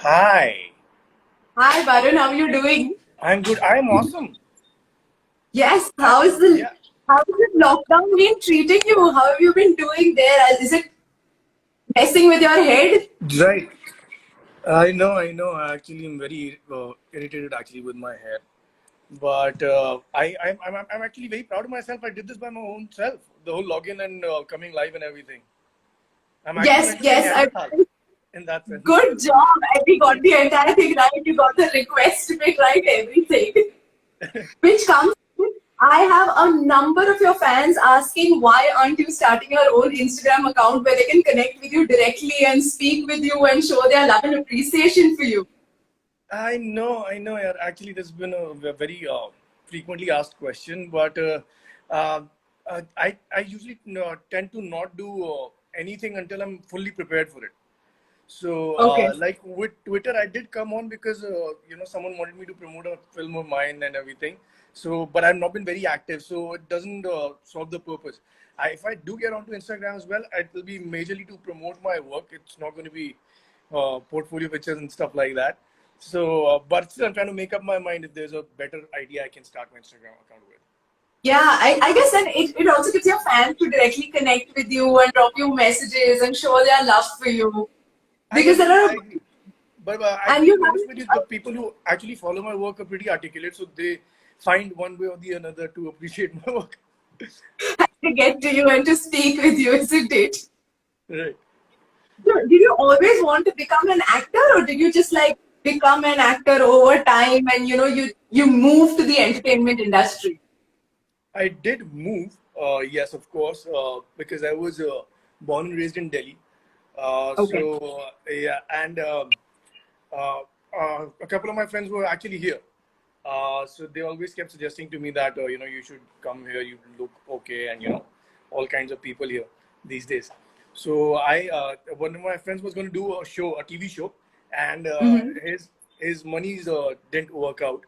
Hi, Hi Barun, how are you doing? I'm good. I'm awesome. Yes, Yeah, how is the lockdown been treating you? How have you been doing there? Is it messing with your head? right. I know. Actually, I'm very irritated actually with my hair, but I'm actually very proud of myself. I did this by my own self. The whole login and coming live and everything. I'm actually Yes, meant to be a yes, Neanderthal in that sense. good job. We got the entire thing right. You got the request bit right, everything. Which comes with, I have a number of your fans asking why aren't you starting your own Instagram account where they can connect with you directly and speak with you and show their love and appreciation for you. I know. Yeah. Actually, there's been a very frequently asked question, but uh, I usually tend to not do anything until I'm fully prepared for it. So, Okay. like with Twitter, I did come on because someone wanted me to promote a film of mine and everything. So, but I've not been very active, so it doesn't solve the purpose. If I do get onto Instagram as well, it will be majorly to promote my work. It's not going to be portfolio pictures and stuff like that. So, but still, I'm trying to make up my mind if there's a better idea I can start my Instagram account with. Yeah, I guess then it also gives your fans to directly connect with you and drop you messages and show their love for you. I Because there agree. are, I agree. But and to you be honest with you, the people who actually follow my work are pretty articulate, so they find one way or the another to appreciate my work. have to get to you and to speak with you, isn't it? Right. So, did you always want to become an actor, or did you just like become an actor over time and you moved to the entertainment industry? I did move, yes, of course, because I was born and raised in Delhi. Okay. Yeah, and uh, a couple of my friends were actually here. So they always kept suggesting to me that you should come here. You look okay, and all kinds of people here these days. So one of my friends was going to do a TV show, and Mm-hmm. his monies didn't work out.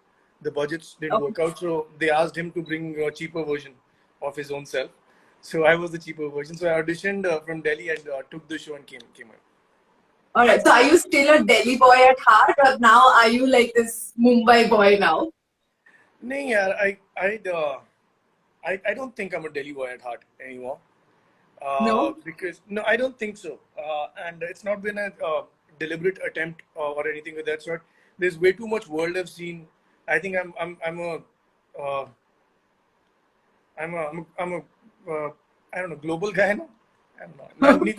The budgets didn't Okay. work out, so they asked him to bring a cheaper version of his own self. So I was the cheaper version. So I auditioned from Delhi and took the show and came out. All right. So, are you still a Delhi boy at heart, or now are you like this Mumbai boy now? नहीं यार I don't think I'm a Delhi boy at heart anymore. No. Because no, I don't think so. And it's not been a deliberate attempt or anything of that sort. There's way too much world I've seen. I think I'm a uh, I'm a I don't know, global guy now. I don't know.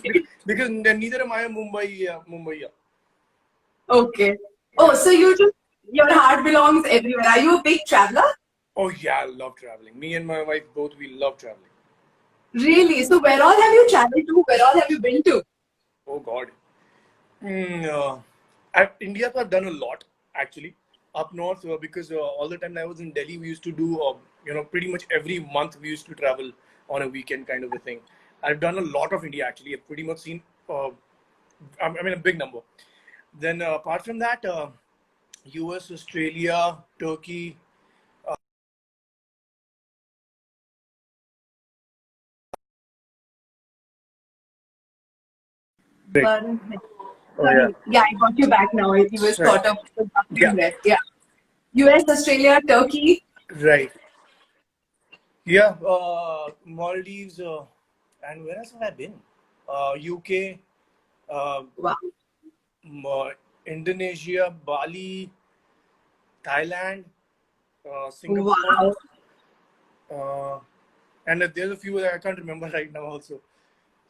Because neither am I a Mumbai. Okay. Oh, Yeah. so your heart belongs everywhere. Are you a big traveler? Oh yeah, I love traveling. Me and my wife both, we love traveling. Really? So where all have you traveled to? Where all have you been to? Oh God. India, I've done a lot actually up north because all the time I was in Delhi, we used to do pretty much every month we used to travel on a weekend kind of a thing. I've done a lot of India actually. I've pretty much seen, I mean, a big number. Then apart from that, U.S., Australia, Turkey. Right. Barun, Oh yeah. sorry. Yeah, I got you back now. You were Right. sort of Yeah. interrupting there. Yeah. US, Australia, Turkey. Right. Yeah. Maldives, and where else have I been? UK. Uh, Wow. uh, Indonesia, Bali, Thailand, Singapore, Wow. uh, and there's a few that I can't remember right now also.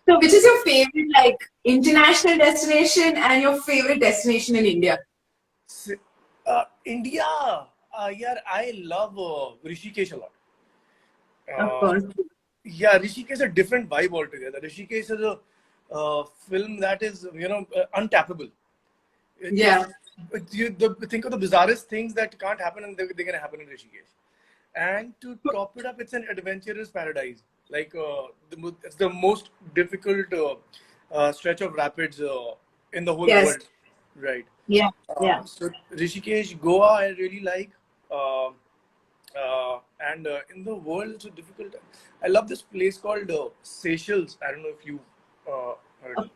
So which is your favorite like international destination and your favorite destination in India? India, yeah, I love Rishikesh a lot. Of Uh, course. yeah, Rishikesh is a different vibe altogether. Rishikesh is a film that is, untappable. Yeah. Think of the bizarrest things that can't happen and they're going to happen in Rishikesh. And to top it up, it's an adventurous paradise. Like it's the most difficult stretch of rapids in the whole Yes. world, right? Yeah. Yeah. So Rishikesh, Goa, I really like. Uh, and in the world, it's a difficult. I love this place called Seychelles. I don't know if you heard of.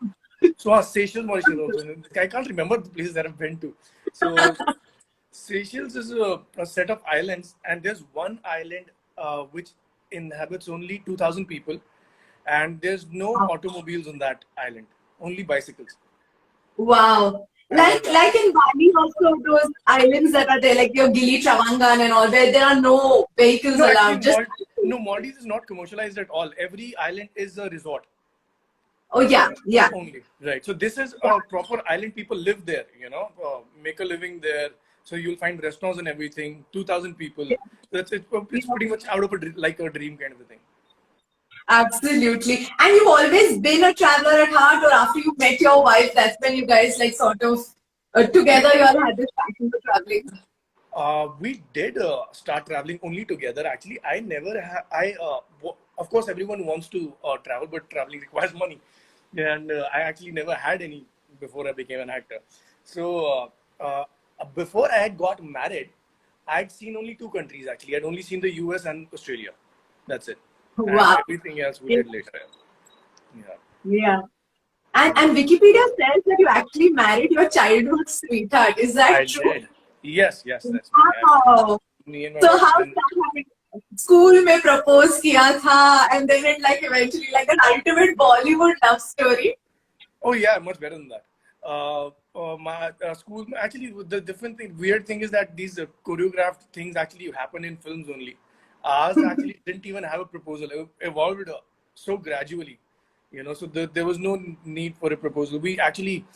So Seychelles, Mauritius also. I can't remember the places that I've been to. So Seychelles is a set of islands, and there's one island which inhabits only 2,000 people, and there's no Wow. automobiles on that island, only bicycles. Wow. I love that. Like in Bali also those islands that are there, like your Gili Travangan and all, where there are no vehicles No, actually, allowed. Just Maldives is not commercialized at all. Every island is a resort. oh yeah, yeah, Only, right? So this is yeah. a proper island. People live there, make a living there. So you'll find restaurants and everything. 2,000 people. Yeah. So it's pretty much out of like a dream kind of a thing. Absolutely. And you've always been a traveler at heart, or after you met your wife, that's when you guys like sort of together you all had this passion for traveling. We did start traveling only together. Actually, I never had. Of course, everyone wants to travel, but traveling requires money, and I actually never had any before I became an actor. So before I had got married, I'd seen only two countries. Actually, I'd only seen the US and Australia. That's it, and Wow. everything else we Yeah. did later. Yeah, Yeah. And Wikipedia says that you actually married your childhood sweetheart. Is that I true? did. Yes, that's me. Wow. Me and my So wife how's spent. that happening? School में propose किया था, and then it like eventually like an ultimate Bollywood love story. Oh yeah, much better than that. My school actually the different thing, weird thing is that these choreographed things actually happen in films only. Ours actually didn't even have a proposal. It evolved so gradually, So there was no need for a proposal. We actually,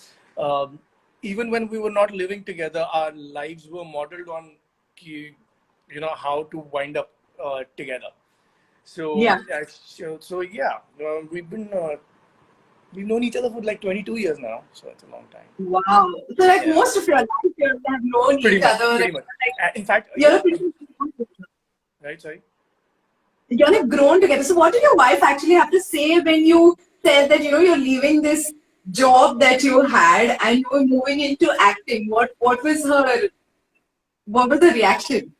even when we were not living together, our lives were modeled on, how to wind up together. So Yeah. yeah, we've known each other for like 22 years now, so it's a long time. Wow. So like Yeah, most of your life you have known pretty each much, other. pretty much. Like, In fact, you're yeah, a pretty right, sorry. you're like grown together. So what did your wife actually have to say when you said that you're leaving this job that you had and you were moving into acting? What was the reaction?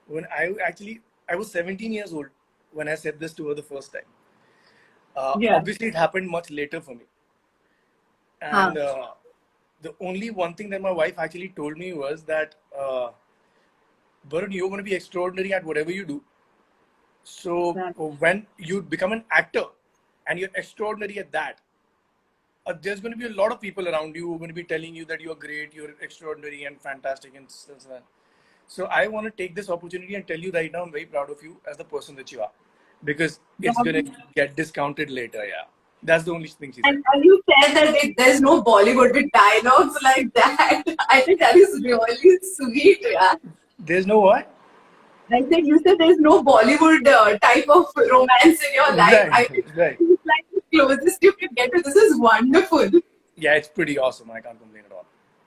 When I was 17 years old when I said this to her the first time. Yeah. Obviously, it happened much later for me, and the only one thing that my wife actually told me was that, Barun, you're going to be extraordinary at whatever you do. So when you become an actor and you're extraordinary at that, there's going to be a lot of people around you who are going to be telling you that you're great, you're extraordinary and fantastic and so on. So I want to take this opportunity and tell you right now, I'm very proud of you as the person that you are, because it's going to get discounted later. Yeah, that's the only thing she said. And you said that there's no Bollywood with dialogues like that. I think that is really sweet. Yeah. There's no what? I said you said there's no Bollywood type of romance in your life. I think Right. it's like the closest you can get to. This is wonderful. Yeah, it's pretty awesome. I can't complain at all.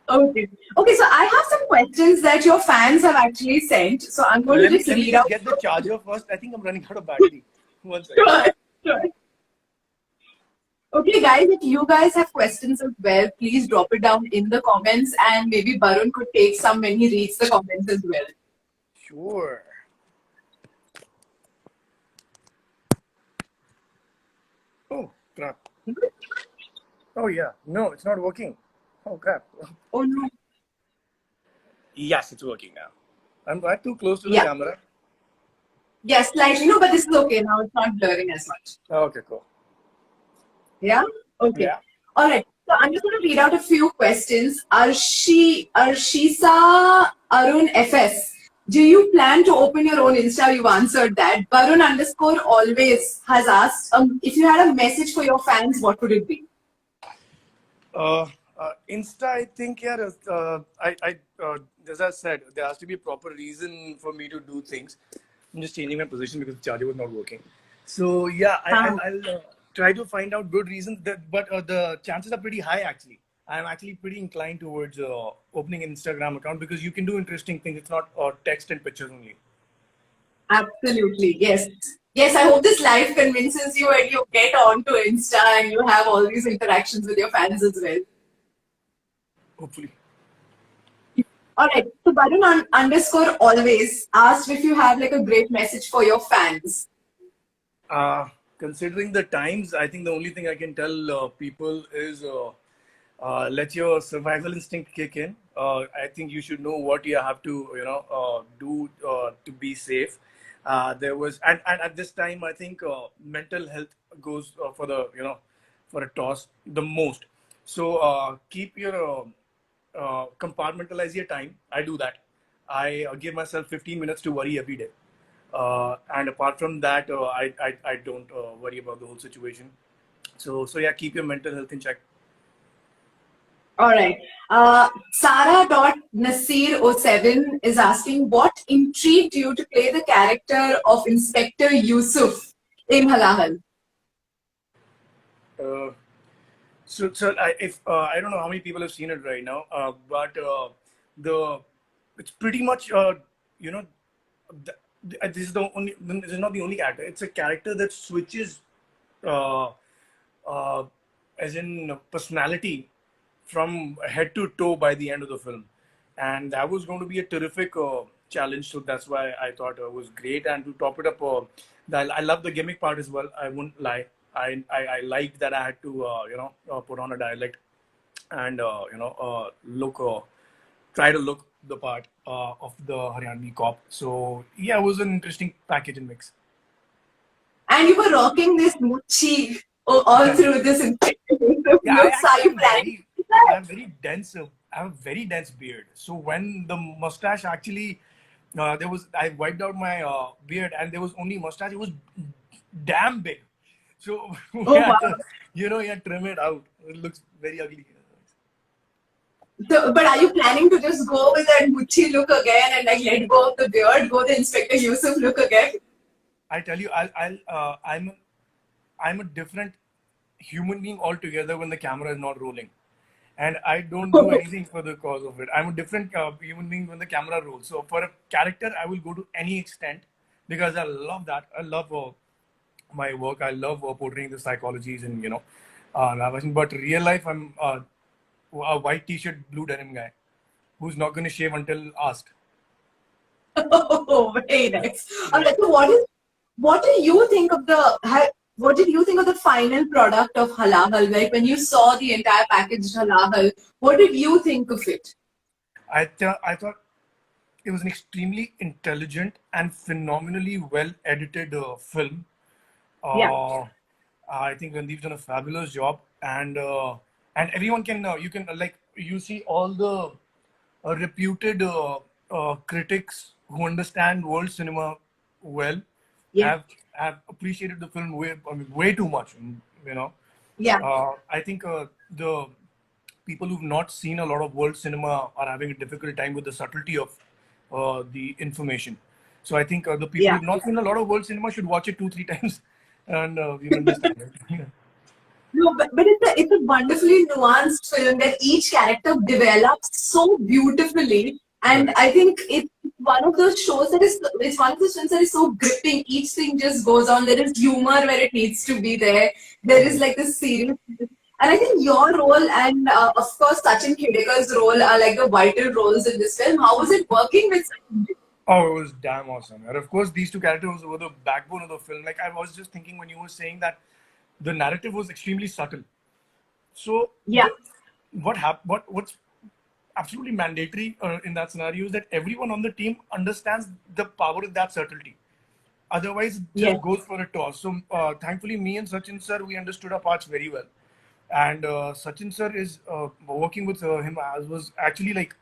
Okay. Okay, so I have some questions that your fans have actually sent. So I'm going to just Let me read just out. get the charger first. I think I'm running out of battery. One second. Sure, sure. Okay, guys, if you guys have questions as well, please drop it down in the comments and maybe Barun could take some when he reads the comments as well. Sure. Oh, crap. Oh, yeah. No, it's not working. Oh, crap. Oh no. Yes, it's working now. I'm right too close to the Yeah. camera. Yes, slightly. No, but this is okay now. It's not blurring as much. Okay, cool. Yeah? Okay. Yeah. All right. So I'm just going to read out a few questions. Arshisa Arun FS. Do you plan to open your own Insta? You've answered that. Barun _ always has asked, if you had a message for your fans, what would it be? Insta, I think, yeah, as I said, there has to be a proper reason for me to do things. I'm just changing my position because the charger was not working. So, yeah, I'll try to find out good reasons, but the chances are pretty high, actually. I'm actually pretty inclined towards opening an Instagram account because you can do interesting things. It's not text and pictures only. Absolutely. Yes. Yes, I hope this live convinces you and you get onto Insta and you have all these interactions with your fans as well. Hopefully. All right. So Barun _ always asked if you have like a great message for your fans. Considering the times, I think the only thing I can tell people is let your survival instinct kick in. I think you should know what you have to, do to be safe. There was, and at this time, I think mental health goes for the, for a toss the most. So keep your compartmentalize your time. I do that. I give myself 15 minutes to worry every day. And apart from that, I don't worry about the whole situation. So yeah, keep your mental health in check. All right. Sarah.Nasir07 is asking, what intrigued you to play the character of Inspector Yusuf in Halahal? Uh, so if I don't know how many people have seen it right now, but the it's pretty much you know this is the only this is not the only character. It's a character that switches uh, uh, as in personality from head to toe by the end of the film, and that was going to be a terrific challenge. So that's why I thought it was great. And to top it up, I love the gimmick part as well. I won't lie. I liked that I had to put on a dialect and look try to look the part of the Haryanvi cop. So yeah, it was an interesting package and mix. And you were rocking this mochi all through this Inspector Yusuf Yeah, I looks. Are actually you am planning very, to do that? I'm very dense. I have a very dense beard. So when the mustache actually, there was, I wiped out my beard and there was only mustache. It was damn big. So we Oh, had wow. to, you had to trim it out. It looks very ugly. So, but are you planning to just go with that mochi look again and like let go of the beard, go the Inspector Yusuf look again? I tell you, I'm a different human being altogether when the camera is not rolling. And I don't do anything for the cause of it. I'm a different human being when the camera rolls. So for a character, I will go to any extent because I love that. I love my work. I love portraying the psychologies and but real life, I'm a white t-shirt, blue denim guy who's not going to shave until asked. Oh, very nice. All Yeah. right. So, what do you think of what did you think of the final product of Halal? Like when you saw the entire packaged Halal, what did you think of it? I thought it was an extremely intelligent and phenomenally well edited film. Yeah. I think Randeep's done a fabulous job, and everyone can you can like you see all the reputed critics who understand world cinema well Yeah. have appreciated the film way too much. You know, Yeah. I think the people who've not seen a lot of world cinema are having a difficult time with the subtlety of the information. So I think the people Yeah. who've not seen a lot of world cinema should watch it 2 3 times, and you'll understand it. No, but it's a wonderfully nuanced film that each character develops so beautifully. And Right. I think it's one of those shows that is, it's one of those films that is so gripping. Each thing just goes on. There is humor where it needs to be there. There is Right. like this serious. And I think your role and of course Sachin Khidekar's role are like the vital roles in this film. How was it working with Sachin? Oh, it was damn awesome. And of course, these two characters were the backbone of the film. Like I was just thinking when you were saying that the narrative was extremely subtle. So Yeah, what's absolutely mandatory in that scenario is that everyone on the team understands the power of that subtlety. Otherwise, it yes, just goes for a toss. So thankfully, me and Sachin sir, we understood our parts very well. And Sachin sir is working with him as was actually like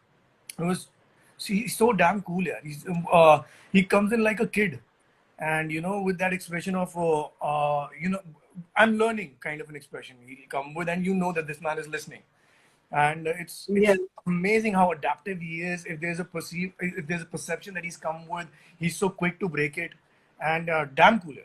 it was. See, he's so damn cool. Yeah, he comes in like a kid, and with that expression of I'm learning kind of an expression he'll come with, and that this man is listening. And yes. it's amazing how adaptive he is. If there's a perception that he's come with, he's so quick to break it, and damn cool. Yeah.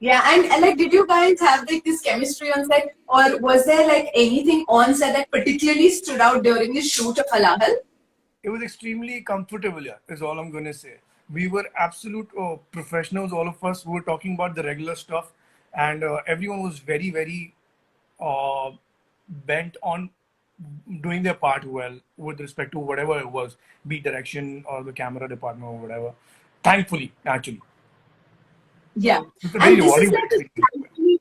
Yeah, and like, did you guys have like this chemistry on set, or was there like anything on set that particularly stood out during the shoot of Halal? It was extremely comfortable, yeah, is all I'm going to say. We were absolute professionals, all of us. We were talking about the regular stuff, and everyone was very, very uh, bent on doing their part well with respect to whatever it was, be it direction or the camera department or whatever. Thankfully, actually. Yeah. It's a very And this is rewarding like a experience.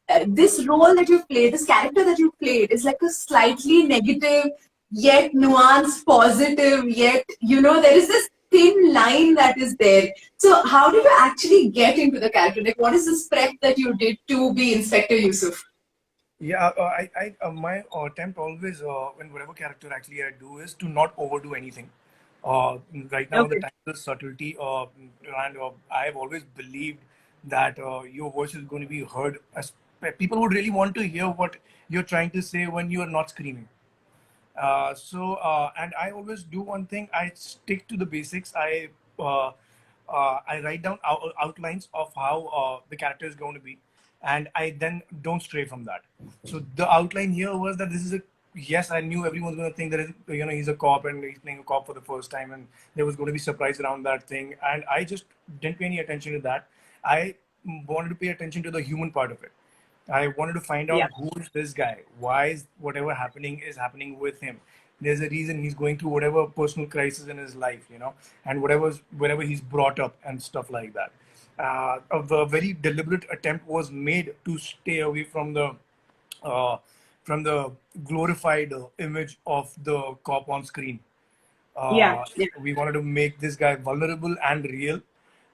slightly, this role that you've played, this character that you've played is like a slightly negative, yet nuanced, positive, yet, there is this thin line that is there. So how did you actually get into the character? Like, what is this prep that you did to be Inspector Yusuf? Yeah, my attempt always, in whatever character actually I do, is to not overdo anything. Uh, right now, the Okay. title is subtlety, and I have always believed that your voice is going to be heard. As people would really want to hear what you're trying to say when you are not screaming. And I always do one thing. I stick to the basics. I write down outlines of how the character is going to be, and I then don't stray from that. So the outline here was that this is a yes. I knew everyone's going to think that he's a cop and he's playing a cop for the first time, and there was going to be surprise around that thing. And I just didn't pay any attention to that. I wanted to pay attention to the human part of it. I wanted to find Yeah. out who is this guy? Why is whatever happening is happening with him? There's a reason he's going through whatever personal crisis in his life, and wherever he's brought up and stuff like that. A very deliberate attempt was made to stay away uh, from the glorified image of the cop on screen. Yeah. Uh, Yeah. we wanted to make this guy vulnerable and real.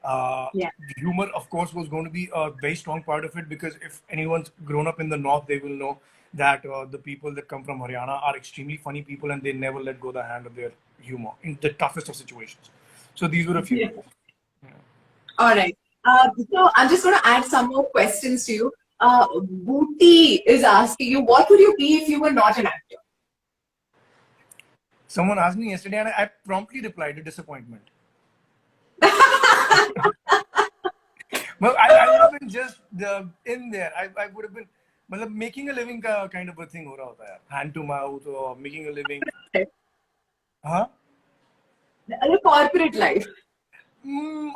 Yeah. The humor, of course, was going to be a very strong part of it, because if anyone's grown up in the north, they will know that the people that come from Haryana are extremely funny people, and they never let go the hand of their humor in the toughest of situations. So these were a few. Yeah. All right. So I'm just going to add some more questions to you. Booty is asking you, what would you be if you were not an actor? Someone asked me yesterday, and I promptly replied to disappointment. Well, I would have been just in there. I would have been, मतलब making a living का kind of a thing हो रहा होता है, hand to mouth or making a living. Huh? A corporate life.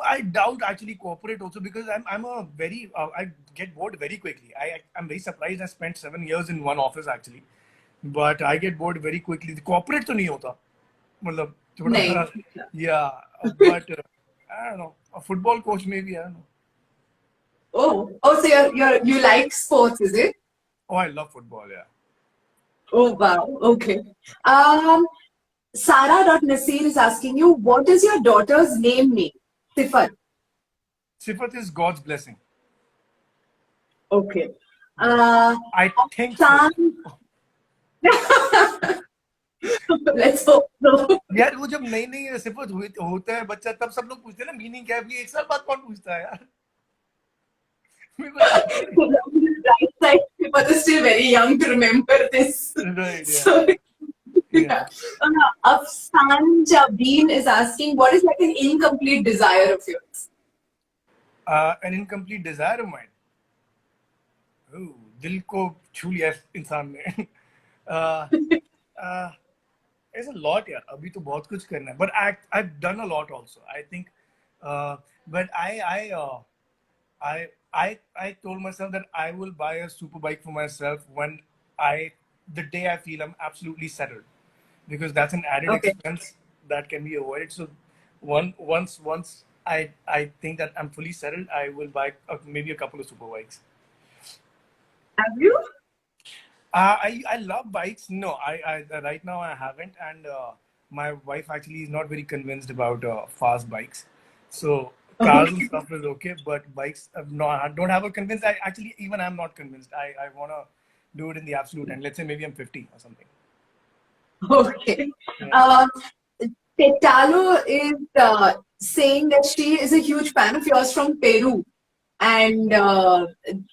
I doubt actually corporate also, because I'm a very I get bored very quickly. I'm very surprised. I spent 7 years in one office actually, but I get bored very quickly. The corporate तो नहीं होता, मतलब नहीं. थोड़ा yeah, but I don't know, a football coach maybe, I don't know. Oh, so you like sports, is it? Oh, I love football, yeah. Oh, wow. Okay. Sarah.Nasir is asking you, what is your daughter's name? Sifat. Sifat is God's blessing. Okay. I think so. Let's hope so. यार वो जब नई नई सिफत होता है बच्चा, तब सब लोग पूछते हैं ना मीनिंग क्या है, अभी 1 साल बाद कौन पूछता है यार. Right side, but is still very young to remember this. Right, yeah. So, Yeah. Afsan Jabeen is asking, what is like an incomplete desire of yours? An incomplete desire of mine. Oh, दिल को छू लिया इंसान ने. There's a lot, यार. अभी तो बहुत कुछ करना है. But I've done a lot also. I think, but I told myself that I will buy a super bike for myself when the day I feel I'm absolutely settled, because that's an added Okay. expense that can be avoided. So once I think that I'm fully settled, I will buy maybe a couple of super bikes. Have you? I love bikes. No, I right now I haven't, and my wife actually is not very convinced about fast bikes. So cars and stuff is okay, but bikes, no, I don't have a convinced. Even I'm not convinced. I wanna do it in the absolute end. Let's say maybe I'm 50 or something. Okay. Yeah. Petalo is saying that she is a huge fan of yours from Peru. And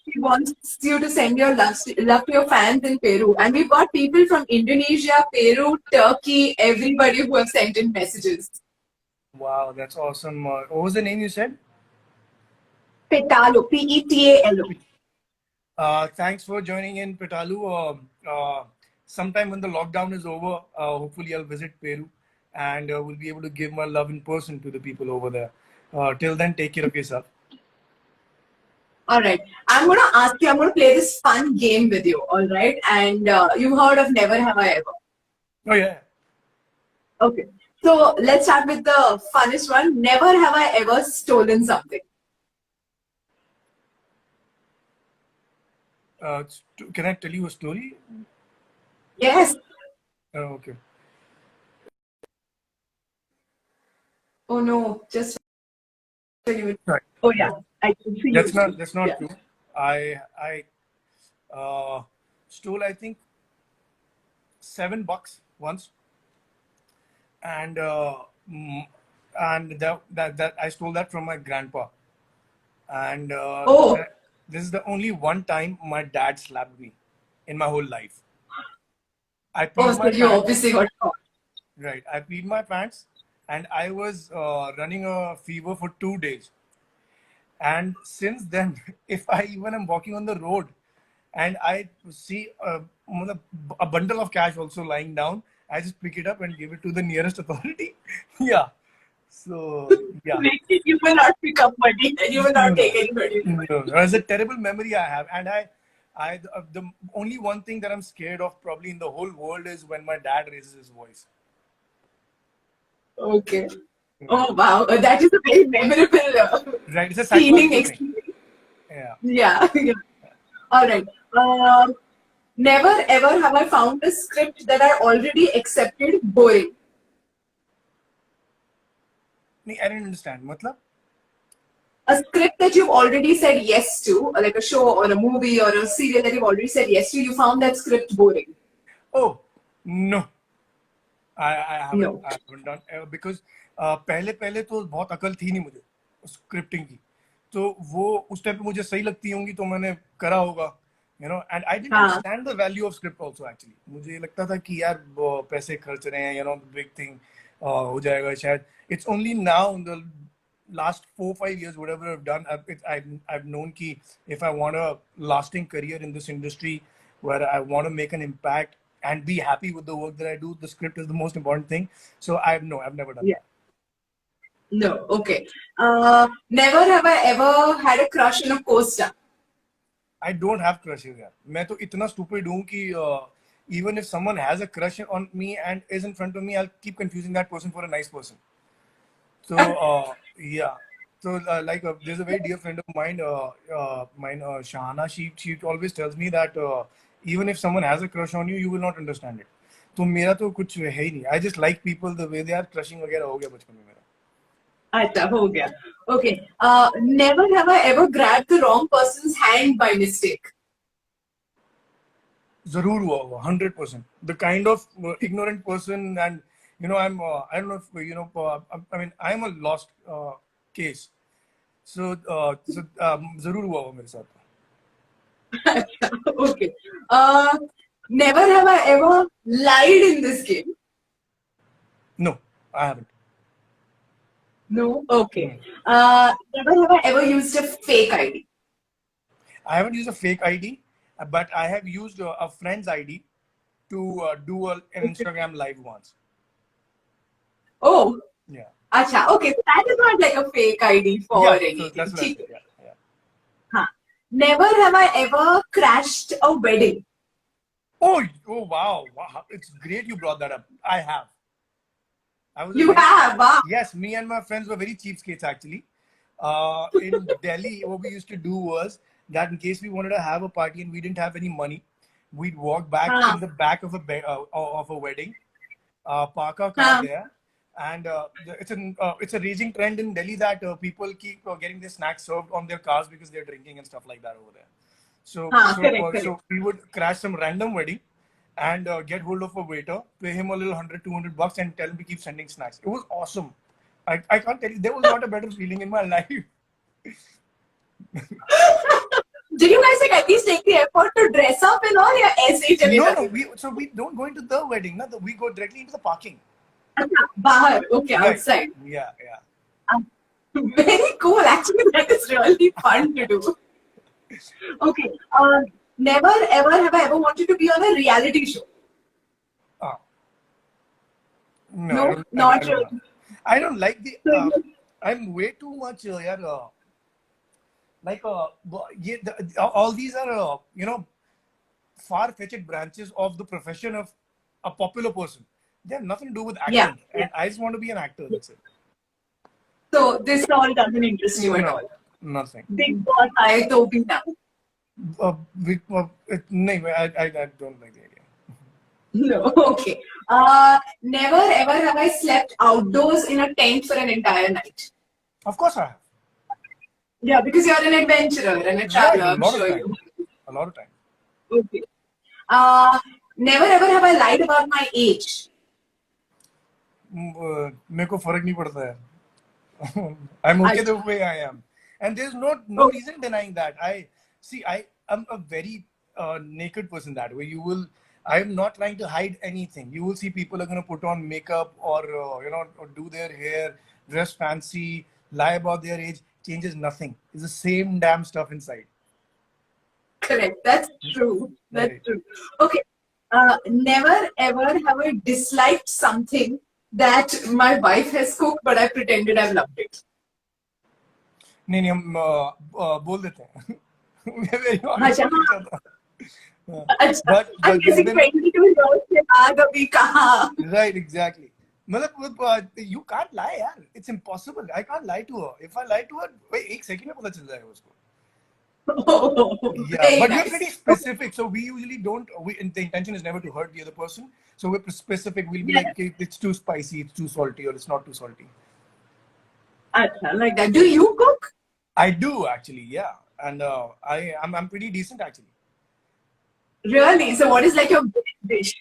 she wants you to send your love to your fans in Peru. And we've got people from Indonesia, Peru, Turkey, everybody who have sent in messages. Wow, that's awesome. What was the name you said? Petalo, Petalo. Thanks for joining in, Petalu. Sometime when the lockdown is over, hopefully I'll visit Peru, and we'll be able to give my love in person to the people over there. Till then, take care of yourself. All right. I'm going to play this fun game with you. All right. And you've heard of Never Have I Ever. Oh, yeah. Okay. So let's start with the funnest one. Never have I ever stolen something. Can I tell you a story? Yes. Okay. Oh no, just Right. oh Right. yeah, I can see you. That's not Yeah. true. I stole, I think, $7 once, and mm, that I stole that from my grandpa, and Oh, this is the only one time my dad slapped me in my whole life. I oh, peed so my you pants. obviously got caught. Right, I peed my pants, and I was running a fever for 2 days. And since then, if I even am walking on the road and I see a bundle of cash also lying down, I just pick it up and give it to the nearest authority. Yeah. So yeah. Maybe you will not pick up money and you will not take No, anybody. no, it's a terrible memory I have, and the only one thing that I'm scared of probably in the whole world is when my dad raises his voice. Okay. Right, Oh wow, that is a very memorable right. It's a feeling psychological thing. experience. Yeah. Yeah. Yeah. All right. Never ever have I found a script that I already accepted boring. I didn't understand. Matlab? A script that you've already said yes to, like a show or a movie or a serial that you've already said yes to, you found that script boring. Oh no. No. I haven't done because पहले पहले तो बहुत अकल थी नहीं मुझे scripting की, तो वो उस टाइम पे मुझे सही लगती होंगी तो मैंने करा होगा, एंड आई डिडंट हाँ. Understand the value of script also actually. मुझे लगता था कि यार पैसे खर्च रहे हैं, बिग थिंग हो जाएगा शायद. It's only now in the last 4 5 years whatever I've done, I've known ki if I want a lasting career in this industry where I want to make an impact and be happy with the work that I do, the script is the most important thing. So I've never done Yeah. that. No. Okay. Never have I ever had a crush on a co-star. I don't have crushes यार. मैं तो इतना stupid हूँ कि even if someone has a crush on me and is in front of me, I'll keep confusing that person for a nice person. So yeah. So there's a very dear friend of mine, Shahana. She always tells me that even if someone has a crush on you, you will not understand it. तो मेरा तो कुछ है ही नहीं. I just like people the way they are. Crushing वगैरह हो गया बचपन में मेरा. अच्छा हो गया. Okay. Never have I ever grabbed the wrong person's hand by mistake. जरूर हुआ होगा 100%. The kind of ignorant person, and I don't know if I mean I'm a lost case. So जरूर हुआ होगा मेरे साथ. Okay. Never have I ever lied in this game. No, I haven't. No. Okay. Never have I ever used a fake ID. I haven't used a fake ID, but I have used a friend's ID to do an Instagram live once. Oh. Yeah. Acha. Okay. So that is not like a fake ID for Yeah. So anything. that's what I ठीक said. है. Yeah. Yeah. हाँ. Never have I ever crashed a wedding. Oh, wow. It's great you brought that up. I have. I was You have. Wow. Yes, me and my friends were very cheapskates actually. In Delhi, what we used to do was that in case we wanted to have a party and we didn't have any money, we'd walk back हाँ. in the back of a wedding, park our car हाँ. there, and it's a raging trend in Delhi that people keep getting their snacks served on their cars because they're drinking and stuff like that over there. So हाँ. Correct. so we would crash some random wedding and get hold of a waiter, pay him a little $100 $200 and tell him to keep sending snacks. It was awesome. I can't tell you, there was not a better feeling in my life. Did you guys at least take the effort to dress up and all? या ऐसे ही चले No, जाते थे? we don't go into the wedding, no, we go directly into the parking. अच्छा, बाहर. Okay, Right. outside. Yeah. Very cool. Actually, that is really fun to do. Okay. Never ever have I ever wanted to be on a reality show. No, No, I don't. not I don't really. know. I don't like the. So, I'm way too much. All these are far-fetched branches of the profession of a popular person. They have nothing to do with acting, yeah. and I just want to be an actor. That's it. So this all doesn't interest you at No, all. nothing. Big Boss आए तो भी ना. No, I don't like the idea. No. Okay. Never ever have I slept outdoors in a tent for an entire night. Of course I have. Yeah, because you're an adventurer and a Right, traveler, a I'm lot of sure time. you. A lot of time. Okay. Uh, Never ever have I lied about my age. मेरे को फर्क नहीं पड़ता है. I'm okay the way I am, and there's no Okay. reason denying that. I'm a very naked person that way. I'm not trying to hide anything. You will see people are going to put on makeup or or do their hair, dress fancy, lie about their age. Changes nothing. It's the same damn stuff inside. Correct. That's true. That's Right. true. Okay. Never ever have I disliked something that my wife has cooked, but I pretended I've loved it. नहीं हम बोल देते हैं. We're very honest अच्छा with each other. अच्छा I'm But there's guessing been 22 years के बाद अभी कहाँ? right, exactly. मतलब you can't lie यार. It's impossible. I can't lie to her. If I lie to her, wait, एक second में पता चल जाएगा उसको. Oh, Yeah, very but we're nice. pretty specific. So we usually don't. The intention is never to hurt the other person. So we're specific. We'll be Yeah. like, okay, it's too spicy, it's too salty, or it's not too salty. अच्छा, like that. Do you cook? I do actually, yeah, and I'm pretty decent actually. Really? So what is like your best dish?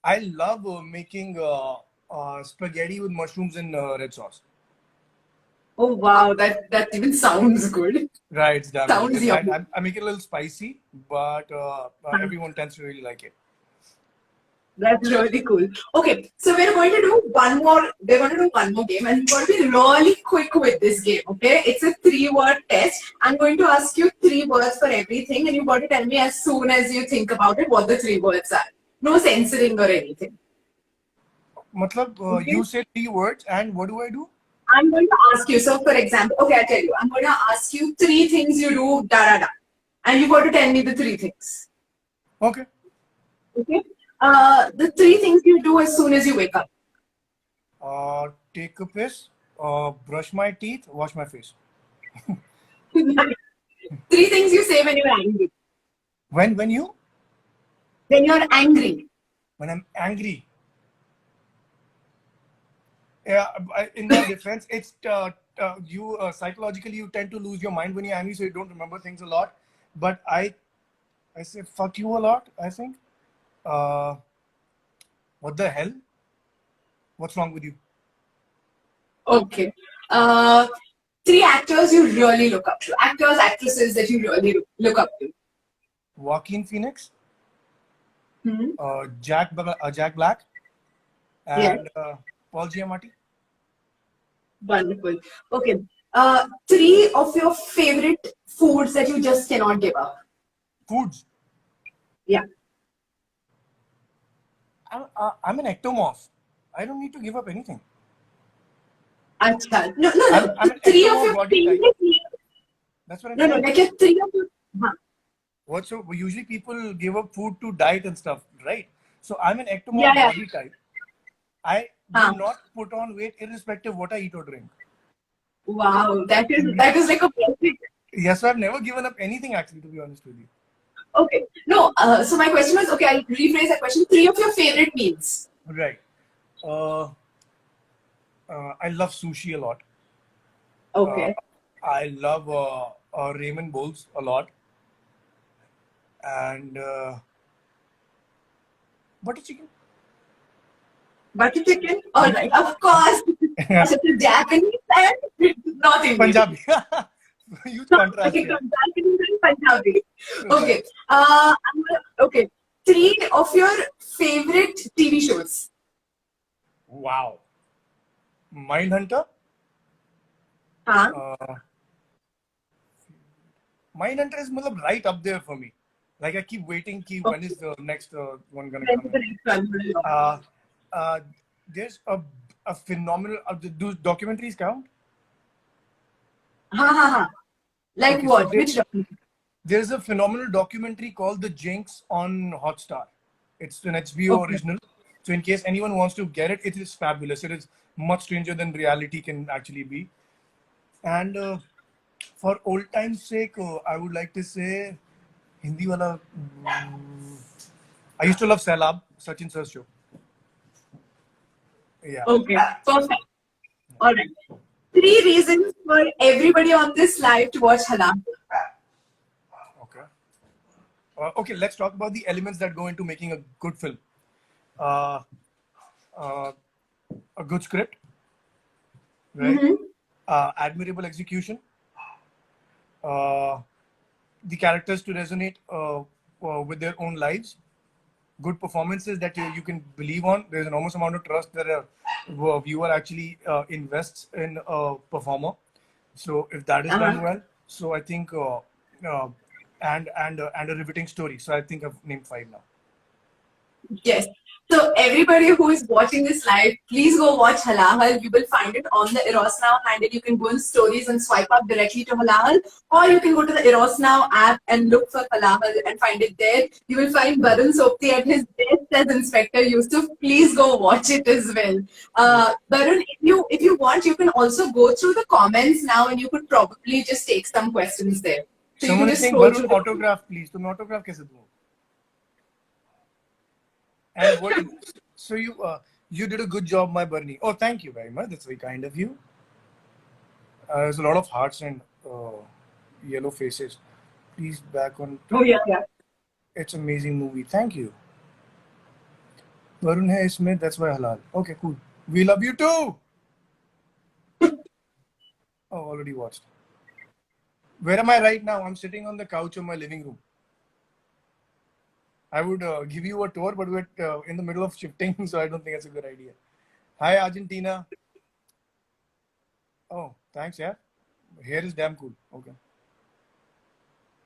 I love making spaghetti with mushrooms and red sauce. Oh wow, that even sounds good. Right, it's damn Sounds delicious. yummy. I make it a little spicy, but everyone tends to really like it. That's really cool. Okay, so we're going to do one more. We're going to do one more game, and we're going to be really quick with this game. Okay, it's a 3-word test. I'm going to ask you 3 words for everything, and you've got to tell me as soon as you think about it what the 3 words are. No censoring or anything. Matlab, Okay. you say 3 words, and what do I do? I'm going to ask you. So, for example, okay, I'll tell you. I'm going to ask you 3 things you do, da da da, and you've got to tell me the 3 things. Okay. Okay. The 3 things you do as soon as you wake up. Take a piss, brush my teeth, wash my face. 3 things you say when you're angry. When When you're angry. when I'm angry. Yeah, in my defense, it's you psychologically you tend to lose your mind when you're angry, so you don't remember things a lot. But I say fuck you a lot. I think. What the hell? What's wrong with you? Okay. 3 actors you really look up to. Actors, actresses that you really look up to. Joaquin Phoenix, Hmm? Jack Black, Yeah. and Paul Giamatti. Wonderful. Okay. 3 of your favorite foods that you just cannot give up. Foods. Yeah. I'm an ectomorph. I don't need to give up anything. Acha. No. I'm an 3 of ectomorph your body type. favorite meals. That's what I'm No, saying. like your 3 of your. What so usually people give up food to diet and stuff, right? So I'm an ectomorph Yeah. body type. I will not put on weight irrespective what I eat or drink. Wow, that is like a perfect. Yes, so I've never given up anything actually, to be honest with you. Okay. No, so my question was, okay, I'll rephrase that question. 3 of your favorite meals. Right. I love sushi a lot. Okay. I love ramen bowls a lot. And butter chicken. Butter chicken? All right, of course. Such a Japanese and not Indian. Punjabi. Huge contrast. Okay, Yeah. Japanese and Punjabi. Okay. Okay. 3 of your favorite TV shows. Wow. Mindhunter. Mindhunter is right up there for me. Like I keep waiting. When is the next one gonna come? There's a phenomenal. Do documentaries count? Like Okay, what? so Which documentary? There's a phenomenal documentary called The Jinx on Hotstar. It's an HBO original. So in case anyone wants to get it, it is fabulous. It is much stranger than reality can actually be. And for old time's sake, I would like to say Hindi wala. I used to love Sailab, Sachin Sir's show. Yeah. Okay, perfect. All right. 3 reasons for everybody on this live to watch Halal. Okay. Okay, let's talk about the elements that go into making a good film. Uh, uh, a good script, right? Admirable execution. The characters to resonate with their own lives. Good performances that you can believe on. There's an enormous amount of trust that a viewer actually invests in a performer. So if that is done well, so I think and a riveting story. So I think I've named 5 now. Yes. So everybody who is watching this live, please go watch Halal. You will find it on the Eros Now handle. You can go in stories and swipe up directly to Halal, or you can go to the Eros Now app and look for Halal and find it there. You will find Barun Sobti at his best as Inspector Yusuf. Please go watch it as well. Barun, if you want, you can also go through the comments now, and you could probably just take some questions there. So Someone you is can just saying, scroll Barun, through the autograph, please. तुम autograph कैसे दूँ? And what? So you did a good job, my Barney. Oh, thank you very much. That's very kind of you. There's a lot of hearts and yellow faces. Please back on. Oh yeah. It's an amazing movie. Thank you. Varun hai isme, that's why halal. Okay, cool. We love you too. Oh, already watched. Where am I right now? I'm sitting on the couch of my living room. I would give you a tour, but we're in the middle of shifting, so I don't think that's a good idea. Hi, Argentina. Oh, thanks, yeah. Hair is damn cool. Okay.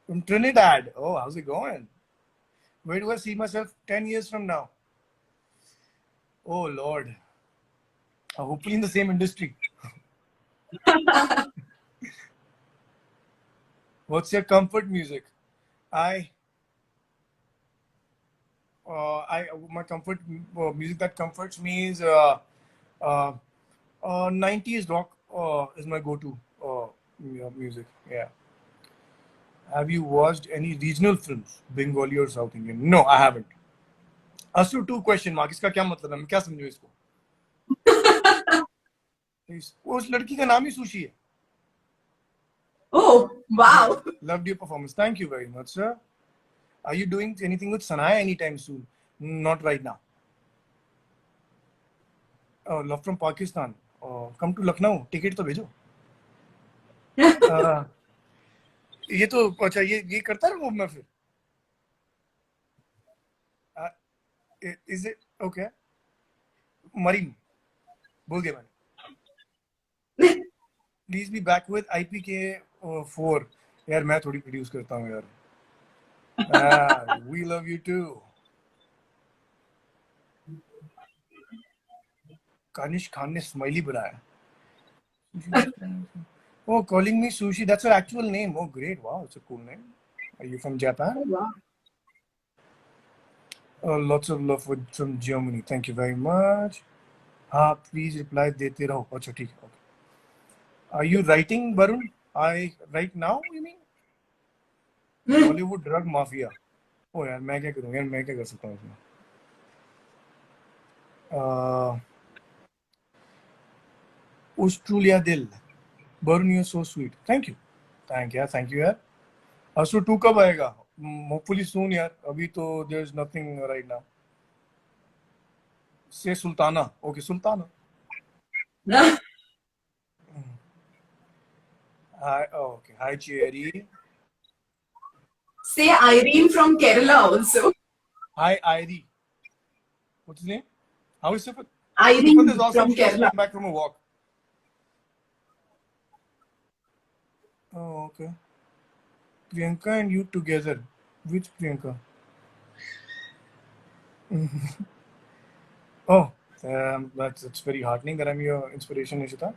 From Trinidad. Oh, how's it going? Where do I see myself 10 years from now? Oh, Lord. Hopefully in the same industry. What's your comfort music? My comfort music that comforts me is 90s rock is my go-to music. Yeah. Have you watched any regional films, Bengali or South Indian? No, I haven't. Asu 2 question mark. इसका क्या मतलब है? मैं क्या समझूं इसको? उस लड़की का नाम ही सुशी है. Oh, wow. Loved your performance. Thank you very much, sir. Are you doing anything with Sanaya anytime soon? Not right now. Love from Pakistan. Come to Lucknow. Ticket तो भेजो. ये तो अच्छा ये करता रहूँ मैं फिर. Is it okay? Marim. बोल दिया मैंने. Please be back with IPK 4. यार मैं थोड़ी प्रोड्यूस करता हूँ यार. We love you too. Kanish Khan ने smiley बनाया. Oh, calling me Sushi. That's her actual name. Oh, great. Wow, it's a cool name. Are you from Japan? Oh, wow. Lots of love from Germany. Thank you very much. Please reply देते रहो. अच्छा ठीक है. Okay. Are you writing, Barun? Right now, you mean? Hollywood drug mafia. Oh यार मैं क्या करूँ यार मैं क्या कर सकता हूँ इसमें? Australia Dil. Barun, you're so sweet. Thank you. Thank you यार. Asu 2 कब आएगा? Hopefully soon यार. अभी तो there's nothing right now. Say Sultana. Okay, Sultana. Hi. Oh, okay. Hi, Cherry. Say Irene from Kerala also. Hi, Irie. What's his name? How is Sifat? Irene Sifat is awesome. from She just Kerala. came back from a walk. Oh, okay. Priyanka and you together. Which Priyanka? Oh, that's very heartening that I'm your inspiration, Nishita.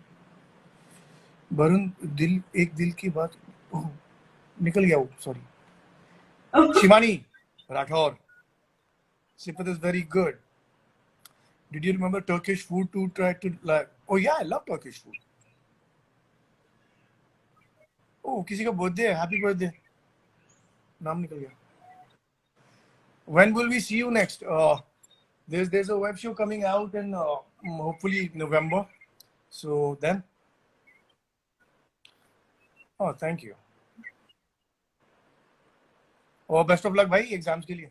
Barun, एक दिल की बात. Oh, निकल गया वो. Sorry. Shivani Rathore. Sifat is very good. Did you remember Turkish food to try to like? Oh yeah, I love Turkish food. Oh, किसी का birthday है. Happy birthday. नाम निकल गया. When will we see you next? There's a web show coming out in hopefully November. So then, oh, thank you. Oh, best of luck, bhai, exams के लिए.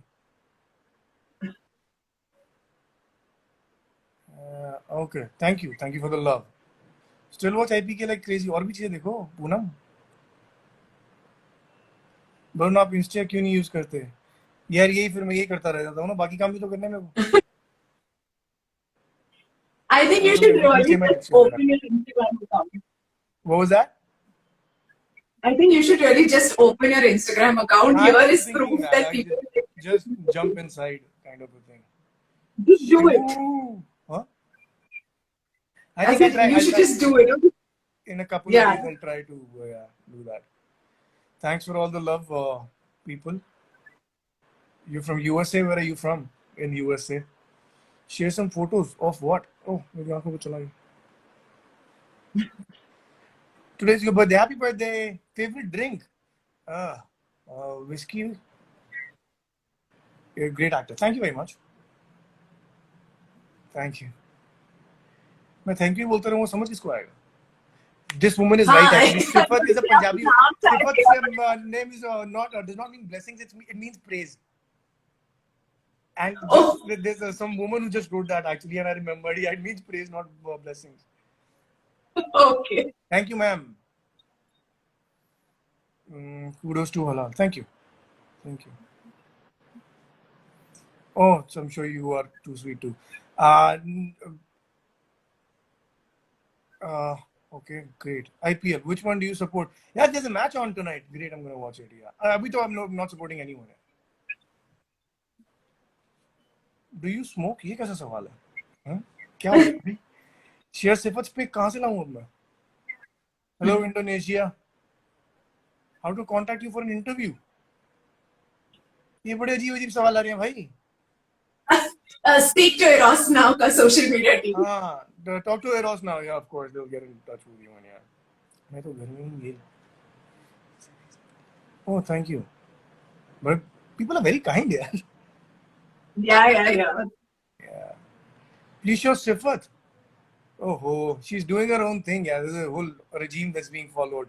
Okay, thank you for the love. Still watch IPK like crazy. और भी चीजें देखो, पूनम. वरुण आप Insta क्यों नहीं use करते? यार यही फिर मैं यही करता रह जाता हूँ ना, बाकी काम भी तो करने में को. I think you तो should मैं weekly really payment just exchange open करा. your Instagram account. What was that? I think you should really just open your Instagram account. I'm Here also is thinking proof that that I people just jump inside kind of a thing. just do it. Shivu. Huh? I I think said you I'll should try just do it. in a couple of Yeah. days. I'll try to do that. Thanks for all the love, people. You're from USA. Where are you from? In USA. Share some photos of what? Oh, maybe आंखों को चला गया. Today's your birthday. Happy birthday. Favorite drink? Whiskey. You're a great actor. Thank you very much. Thank you. मैं thank you बोलता रहूँगा, समझ किसको आएगा? This woman is right actually. Sifat is a Punjabi. Sifat's name is does not mean blessings. It means praise. And there's some woman who just wrote that actually, and I remembered. Yeah, it means praise, not blessings. Okay. Thank you, ma'am. Kudos to Halal. Thank you. Thank you. Oh, so I'm sure you are too sweet too. Okay, great. IPL. Which one do you support? Yeah, there's a match on tonight. Great, I'm gonna watch it. Yeah. Abhi to I'm not supporting anyone. Do you smoke? ये कैसा सवाल है? हाँ? क्या हो गया? Share सिफत पे कहाँ से लाऊं अब मैं? Hello Indonesia. How to contact you for an interview? ये बड़े अजीब सवाल आ रहे हैं भाई. Speak to Eros Now का social media team. Talk to Eros Now. Yeah, of course they'll get in touch with you. Yeah. मैं तो घर में हूँ ये. Oh, thank you. But people are very kind, yeah. Yeah. Please show Sifat. Oh, she's doing her own thing. Yeah, there's a whole regime that's being followed.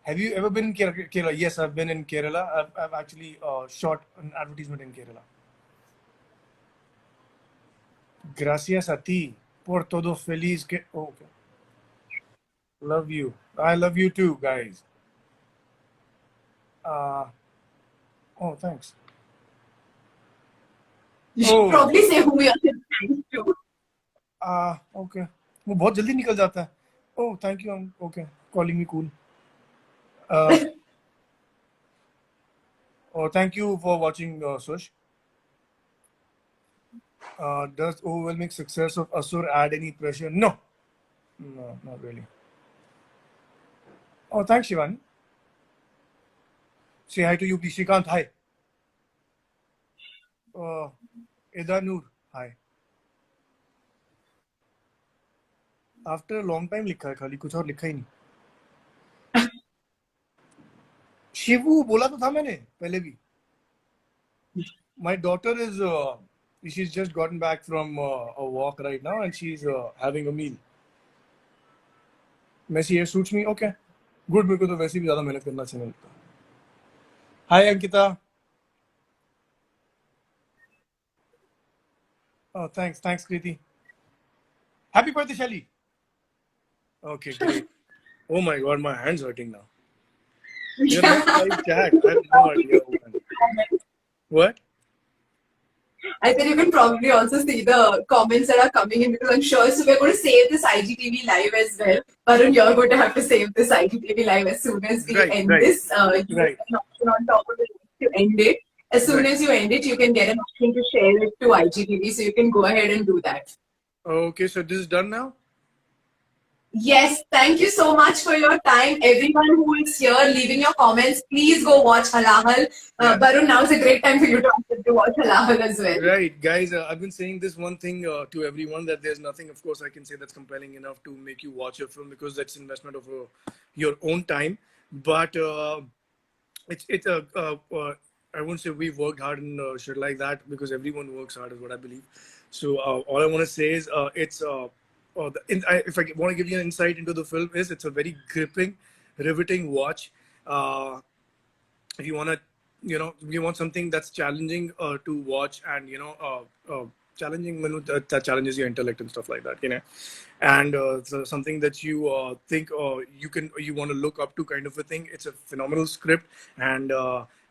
Have you ever been in Kerala? Yes, I've been in Kerala. I've actually shot an advertisement in Kerala. Gracias a ti por todo feliz que. Oh, okay. Love you. I love you too, guys. Oh, thanks. You should probably say who you're saying to. Okay. वो बहुत जल्दी निकल जाता है. Oh, thank you. Okay. Calling me cool. Oh, thank you for watching, Sush. Does overwhelming success of Asur add any pressure? No, not really. Oh, thanks, Shivani. Say hi to you, please. Shrikant, hi. Ida Noor, hi. After a long time लिखा है खाली, कुछ और लिखा ही नहीं. शिवू बोला तो था मैंने पहले भी. My daughter is she's just gotten back from a walk right now and she's having a meal. Messy hair suits me. Okay, good. मेरे को तो वैसे भी ज़्यादा मेहनत करना अच्छा नहीं लगता. Hi Ankita. Oh, thanks, Kriti. Happy birthday, Shelly. Okay, great. Oh my God, my hand's hurting now. You're not live chat. I have no idea. What? I said you can probably also see the comments that are coming in because I'm sure. So we're going to save this IGTV live as well. Varun, you're going to have to save this IGTV live as soon as we end this. You have an option on top of it to end it. As soon as you end it, you can get an option to share it to IGTV. So you can go ahead and do that. Okay, so this is done now? Yes, thank you so much for your time. Everyone who is here leaving your comments, please go watch Halahal. Barun, now is a great time for you to watch Halahal as well. Right, guys, I've been saying this one thing to everyone, that there's nothing, of course, I can say that's compelling enough to make you watch a film, because that's investment of your own time. But I won't say we worked hard and shit like that, because everyone works hard, is what I believe. So all I want to say is if I want to give you an insight into the film, is it's a very gripping, riveting watch. If you want to, you want something that's challenging to watch, and challenging that challenges your intellect and stuff like that, and so something that you think you want to look up to, kind of a thing. It's a phenomenal script, and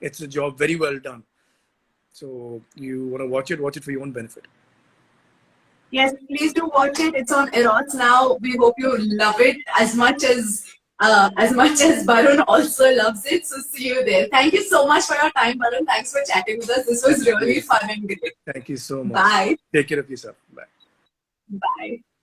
it's a job very well done. So you want to watch it for your own benefit. Yes, please do watch it. It's on Eros Now. We hope you love it as much as Barun also loves it. So see you there. Thank you so much for your time, Barun. Thanks for chatting with us. This was really fun and great. Thank you so much. Bye. Take care of yourself. Bye. Bye.